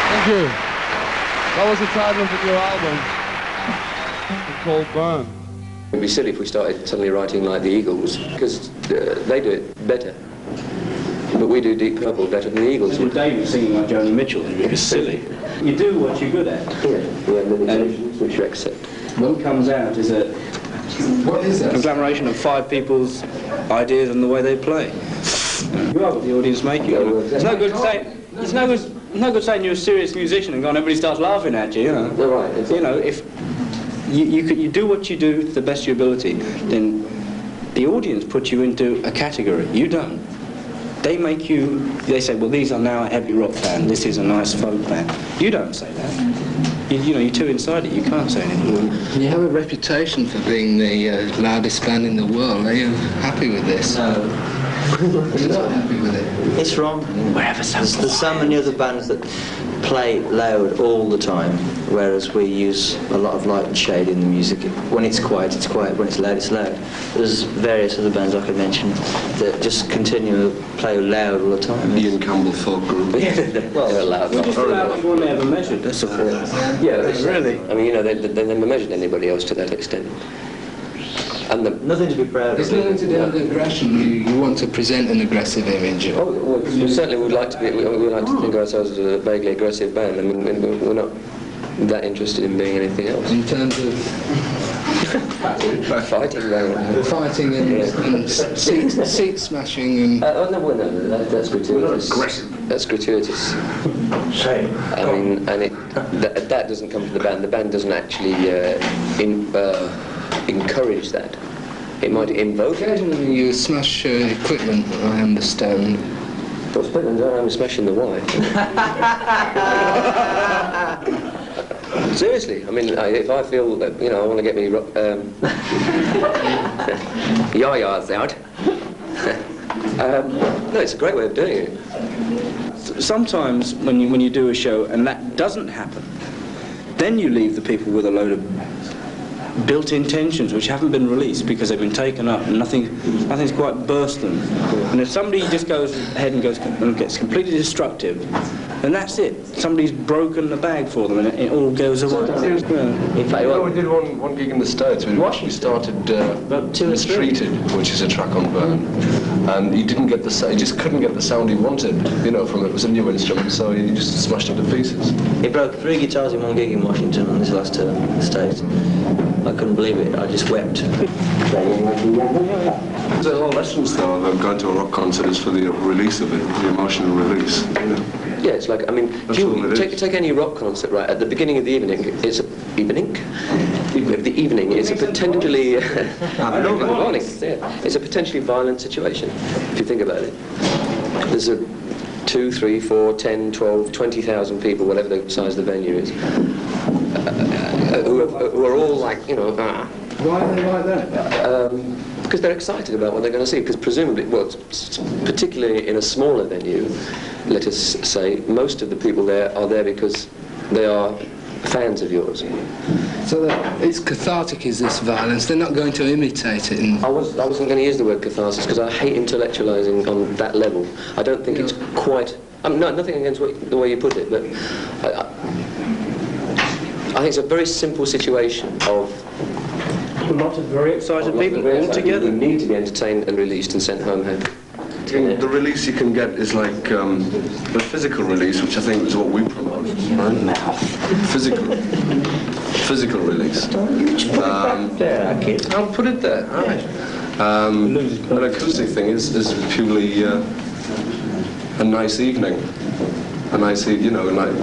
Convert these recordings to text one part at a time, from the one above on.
Thank you. That was the title of your album. It's called Burn. It'd be silly if we started suddenly writing like the Eagles, because they do it better. But we do Deep Purple better than the Eagles. When David singing like Joni Mitchell, it's silly. You do what you're good at. Yeah, the limitations which you accept. What comes out is a conglomeration of 5 people's ideas and the way they play. You are what the audience make you. It's no good saying. It's no good saying you're a serious musician and everybody starts laughing at you. You know. They're right. You know, if you do what you do to the best of your ability, then the audience puts you into a category. You don't. They make you. They say, well, these are now a heavy rock band. This is a nice folk band. You don't say that. You know, you're too inside it. You can't say anything. You have a reputation for being the loudest band in the world. Are you happy with this? No. You're not happy with it? It's wrong. There's so many other bands that play loud all the time, whereas we use a lot of light and shade in the music. When it's quiet, it's quiet. When it's loud. There's various other bands I could mention that just continue to play loud all the time. Ian Campbell folk group. Well, they're loud. We just allowed one they ever measured. That's all. Yeah, really. I mean, you know, they never measured anybody else to that extent. And nothing to be proud of. It's nothing to do with aggression. You want to present an aggressive image. Oh, well, we certainly would like to be. We like to think of ourselves as a vaguely aggressive band. I mean, we're not that interested in being anything else. In terms of fighting, though. Fighting and seat smashing and. No, that's gratuitous. We're not aggressive. That's gratuitous. Shame. I mean, and that doesn't come from the band. The band doesn't actually encourage that. It might invoke it. Occasionally you smash equipment, I understand. Well, equipment, I'm smashing the wire. Seriously, I mean, if I feel that, you know, I want to get me yah-yahs out, No, it's a great way of doing it. Sometimes when you do a show and that doesn't happen, then you leave the people with a load of built-in tensions which haven't been released because they've been taken up and nothing's quite burst them. And if somebody just goes ahead and gets completely destructive, then that's it. Somebody's broken the bag for them and it all goes away. In fact, we did one gig in the States. We started Mistreated, which is a track on Burn, and he just couldn't get the sound he wanted, you know, from it. It was a new instrument, so he just smashed it to pieces. He broke 3 guitars in one gig in Washington on this last tour in the States. I couldn't believe it. I just wept. The whole essence, though, of going to a rock concert is for the release of it, the emotional release. You know? Yeah, it's like, I mean, if you take any rock concert, right, at the beginning of the evening, it's a potentially it's a potentially violent situation, if you think about it. There's 2, 3, 4, 10, 12, 20,000 people, whatever the size of the venue is, who are all like, you know, Why are they like that? because they're excited about what they're going to see, because presumably, well, particularly in a smaller venue, let us say, most of the people there are there because they are fans of yours. So that it's cathartic, is this violence? They're not going to imitate it. I wasn't going to use the word catharsis because I hate intellectualising on that level. I don't think it's quite... no, nothing against the way you put it, but I think it's a very simple situation of... A lot of very excited people all together. You need to be entertained and released and sent home happy. The release you can get is like the physical release, which I think is what we promote. Right? Physical release. I'll put it there. All right. An acoustic thing is purely a nice evening. A nice, you know, like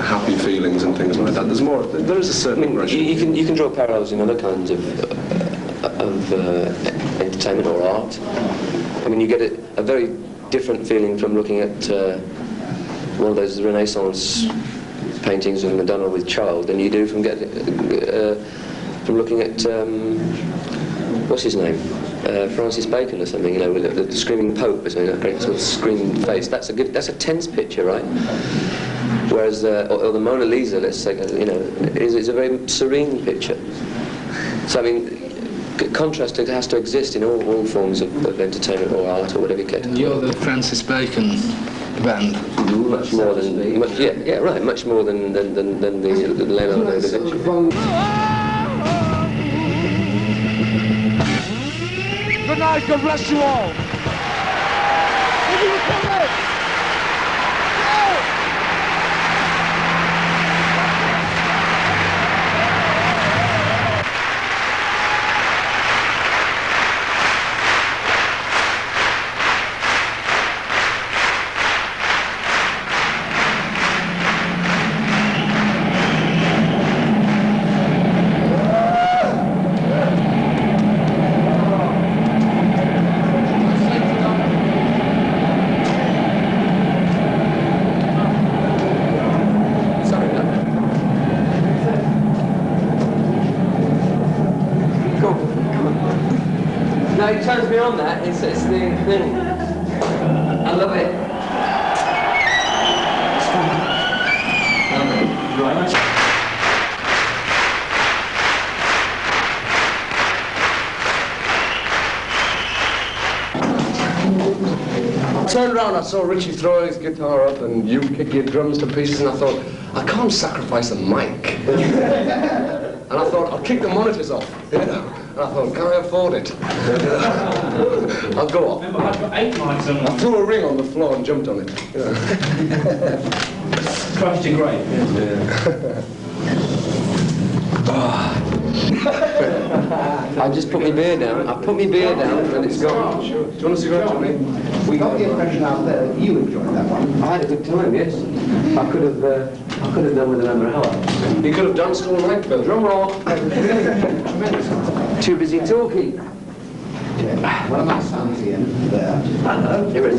happy feelings and things like that. There is a certain impression. You can draw parallels in other kinds of entertainment or art. I mean, you get a very different feeling from looking at one of those Renaissance paintings of Madonna with child than you do from looking at what's his name, Francis Bacon or something. You know, with the screaming Pope, with a great sort of screaming face. That's a tense picture, right? Whereas, or the Mona Lisa, let's say, you know, is a very serene picture. So I mean, contrast has to exist in all forms of entertainment or art or whatever you care to call it. You're the Francis Bacon band. Much more than much more than the Leonardo da Vinci. Good night, God bless you all. No, it turns me on that. It's the thing. I love it. I turned around, I saw Richie throw his guitar up and you kick your drums to pieces, and I thought, I can't sacrifice a mic. And I thought, I'll kick the monitors off, you know. And I thought, can I afford it? I'll go off. I've got 8 mics on. I threw a ring on the floor and jumped on it. You know. Crushed it great. I just put my beer down. I put my beer down and it's gone. Sure. Do you want a cigarette, Johnny? We got the impression out there that you enjoyed that one. I had a good time, yes. I could have done with another hour. You could have danced all night, Bill. Drum roll. Too busy talking. One of my sons here, there. You ready?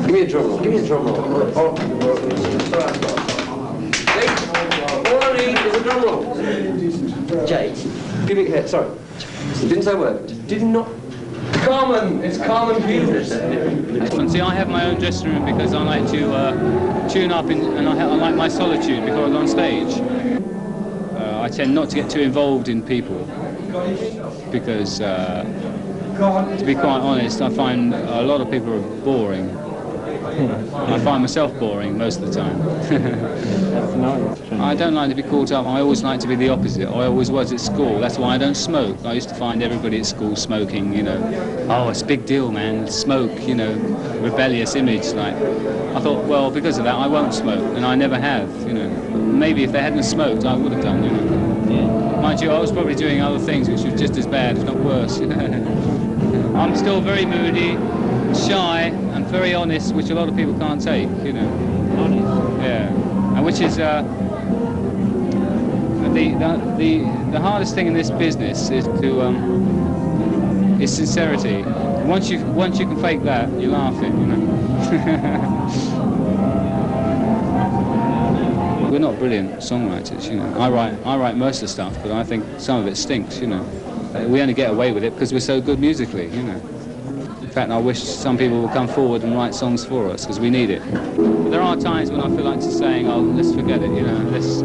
Give me a drum roll. Give me a drum roll. All I need is a drum roll. Jake, give me a hit. Sorry. It didn't say a word. Did not It's common views. And see, I have my own dressing room because I like to tune up and I like my solitude before I go on stage. I tend not to get too involved in people because, to be quite honest, I find a lot of people are boring. I find myself boring most of the time. That's nice. I don't like to be caught up. I always like to be the opposite. I always was at school. That's why I don't smoke. I used to find everybody at school smoking, you know. Oh, it's a big deal, man. Smoke, you know, rebellious image. Like, I thought, well, because of that, I won't smoke, and I never have, you know. Maybe if they hadn't smoked, I would have done, you know. Yeah. Mind you, I was probably doing other things which were just as bad, if not worse. I'm still very moody, shy, and very honest, which a lot of people can't take, you know. Honest? Yeah. And which is the hardest thing in this business is to is sincerity. Once you can fake that, you're laughing, you know. We're not brilliant songwriters, you know. I write most of the stuff, but I think some of it stinks, you know. We only get away with it because we're so good musically, you know. In fact, I wish some people would come forward and write songs for us, because we need it. But there are times when I feel like just saying, oh, let's forget it, you know, let's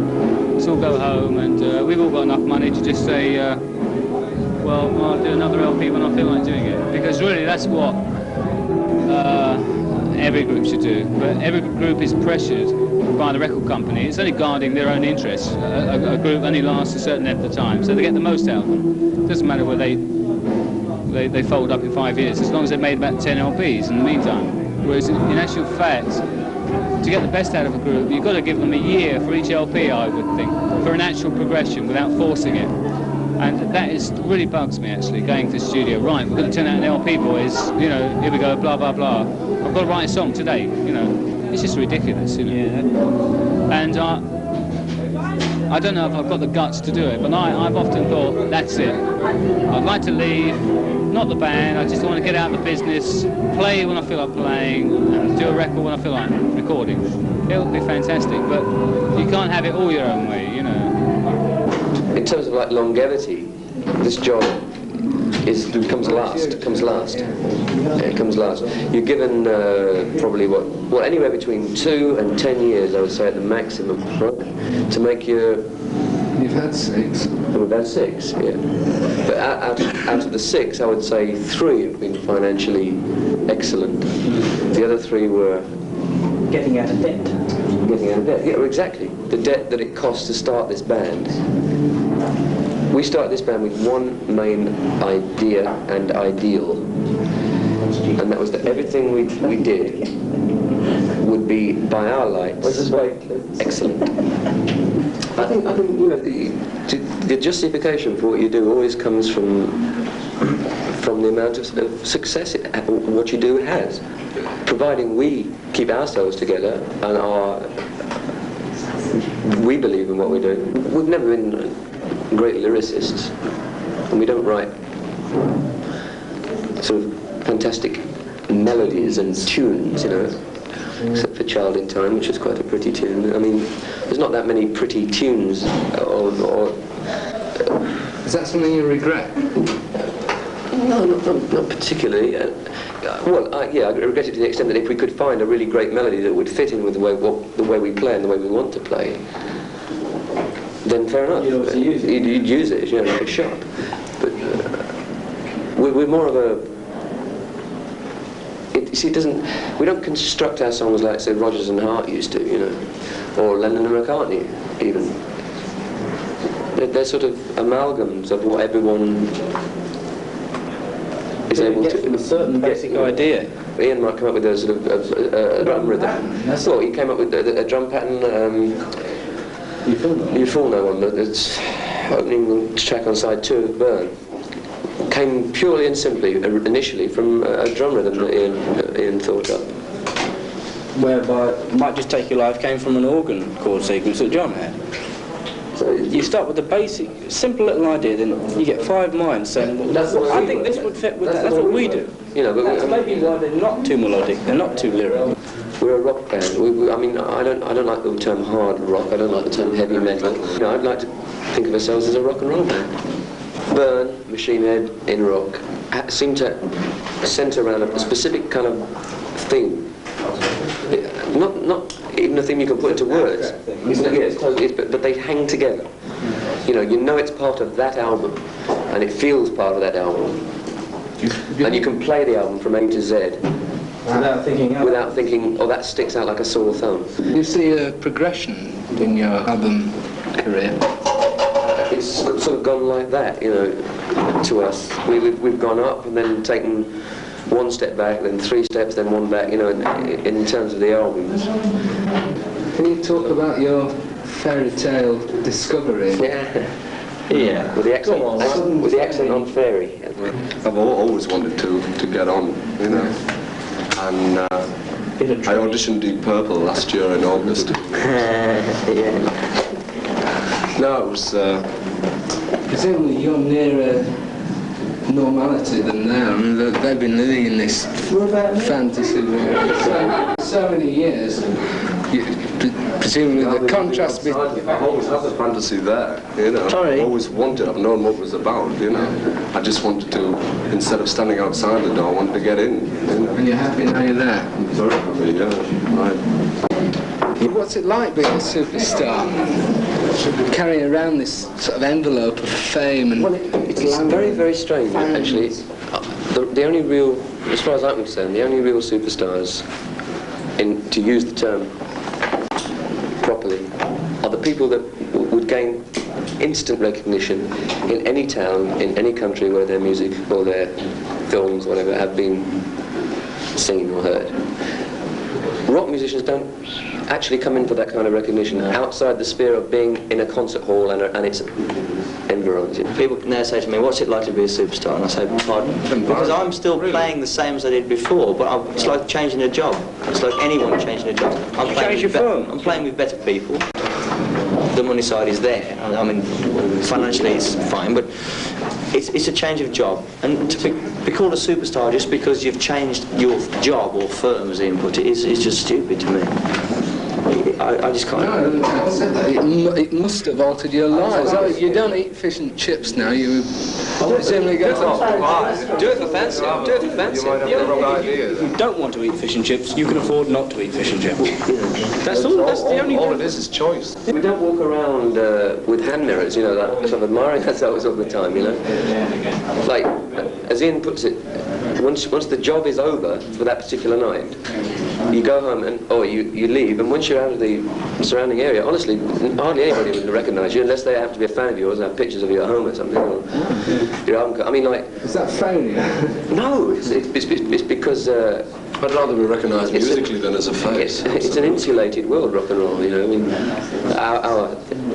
all go home, and we've all got enough money to just say, well, I'll do another LP when I feel like doing it. Because really, that's what every group should do. But every group is pressured by the record company. It's only guarding their own interests. A group only lasts a certain length of time, so they get the most out of them. It doesn't matter whether they fold up in 5 years, as long as they've made about 10 LPs in the meantime. Whereas in actual fact, to get the best out of a group, you've got to give them a year for each LP, I would think, for an actual progression without forcing it. And that really bugs me, actually, going to the studio. Right, we're going to turn out an LP, boys, you know, here we go, blah, blah, blah. I've got to write a song today, you know. It's just ridiculous, you know. Yeah. And I don't know if I've got the guts to do it, but I've often thought, that's it. I'd like to leave, not the band, I just want to get out of the business, play when I feel like playing, and do a record when I feel like recording. It'll be fantastic, but you can't have it all your own way, you know. In terms of like longevity, this job comes last. It comes last. You're given probably well, anywhere between 2 and 10 years, I would say, at the maximum, right, to make your. You've had 6. We've had 6, yeah. But out of the 6, I would say 3 have been financially excellent. The other 3 were Getting out of debt. Getting out of debt. Yeah, exactly. The debt that it costs to start this band. We started this band with one main idea and ideal, and that was that everything we did would be, by our lights, excellent. I think you know, the justification for what you do always comes from the amount of success what you do has, providing we keep ourselves together and we believe in what we do. We've never been great lyricists, and we don't write sort of fantastic melodies and tunes, you know, except for Child in Time, which is quite a pretty tune. I mean, there's not that many pretty tunes, Is that something you regret? No, not particularly. Yeah, I regret it to the extent that if we could find a really great melody that would fit in with the way we play and the way we want to play, then fair enough. You'd use it, you know, like a shop. But we're more of a. We don't construct our songs like, say, Rodgers and Hart used to, you know, or Lennon and McCartney, even. They're sort of amalgams of what everyone is able to. From a certain basic idea. Ian might come up with a sort of a drum rhythm. Well, he came up with a drum pattern. You Fall No one. It's opening track on side 2 of Burn. Came purely and simply, initially, from a drum rhythm that Ian thought up. Whereby Might Just Take Your Life came from an organ chord sequence that John had. So you start with the basic, simple little idea, then you get 5 minds saying, well, I think this would fit with that. That's what we do. You know, but that's maybe why they're not too melodic, they're not too lyrical. We're a rock band. I mean, I don't like the term hard rock. I don't like the term heavy metal. You know, I'd like to think of ourselves as a rock and roll band. Burn, Machine Head, in rock, seem to centre around a specific kind of theme. Not even a theme you can put into words. Yes, but they hang together. You know it's part of that album, and it feels part of that album. And you can play the album from A to Z without thinking, oh, that sticks out like a sore thumb. You see a progression in your album career? It's sort of gone like that, to us. We've gone up and then taken one step back, then 3 steps, then 1 back, in terms of the albums. Can you talk about your fairy tale discovery? Yeah. With the accent on fairy. I've always wanted to get on, and I auditioned Deep Purple last year in August. No, it was... Presumably you're nearer normality than they are. I mean, they've been living in this fantasy world for so many years. Presumably the contrast between... I've always had the fantasy there, I've always wanted, I've known what it was about, I just wanted to, instead of standing outside the door, I wanted to get in, And you're happy now you're there? I'm very happy, right. What's it like being a superstar? Carrying around this sort of envelope of fame and... Well, it's very, very strange, actually. The only real, as far as I'm concerned, the only real superstars, to use the term properly, are the people that would gain instant recognition in any town, in any country where their music or their films, whatever, have been seen or heard. Rock musicians don't actually come in for that kind of recognition outside the sphere of being in a concert hall and its environs. People now say to me, what's it like to be a superstar? And I say, pardon? Because I'm still playing the same as I did before, but it's like changing a job. It's like anyone changing a job. I'm playing with better people. The money side is there. I mean, financially it's fine, but it's a change of job. And to be called a superstar just because you've changed your job or firm, as Ian put it, is just stupid to me. I just can't. No, it must have altered your lives. You don't eat fish and chips now. You presumably go to... Do it for fancy. Do it for fancy. You might have the wrong idea. If you don't want to eat fish and chips, you can afford not to eat fish and chips. That's all. That's the only. All it is choice. We don't walk around with hand mirrors, that sort of admiring ourselves all the time, Like, as Ian puts it, once the job is over for that particular night, you go home or you leave, and once you're out of the surrounding area, honestly, hardly anybody would recognise you unless they happen to be a fan of yours and have pictures of you at home or something. Or your album. I mean, like. Is that failure? No, it's because. I'd rather be recognised musically than as a face. It's an insulated world, rock and roll. I mean,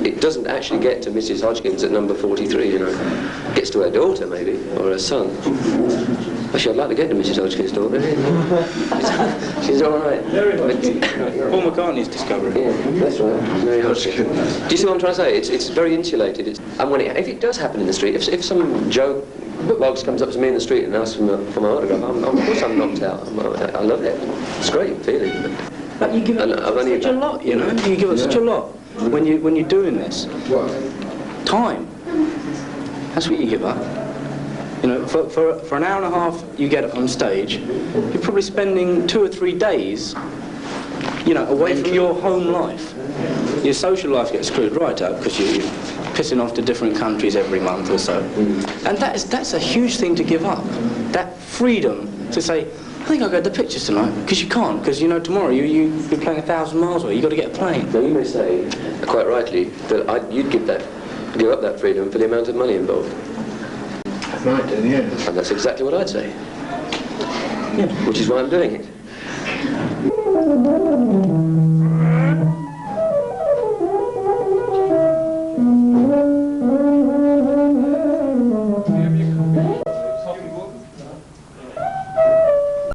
it doesn't actually get to Mrs. Hodgkins at number 43. It gets to her daughter maybe or her son. Actually, I'd like to get to Mrs. Hodgkins' daughter. She's all right. Paul McCartney's discovery. Yeah, that's right. Mary Hodgkins. Do you see what I'm trying to say? It's very insulated. And if it does happen in the street, if some Joe Boggs comes up to me in the street and asks for my autograph, of course I'm knocked out. I love it. It's a great feeling. But you give up such a lot, You give up such a lot when you're doing this. Time. That's what you give up. For an hour and a half you get on stage, you're probably spending 2 or 3 days, away from your home life. Your social life gets screwed right up because you're pissing off to different countries every month or so. And that's a huge thing to give up. That freedom to say, I think I'll go to the pictures tonight, because you can't, because tomorrow you're playing 1,000 miles away, you've got to get a plane. Now you may say, quite rightly, that you'd give up that freedom for the amount of money involved. Right, yeah. And that's exactly what I'd say. Yeah. Which is why I'm doing it.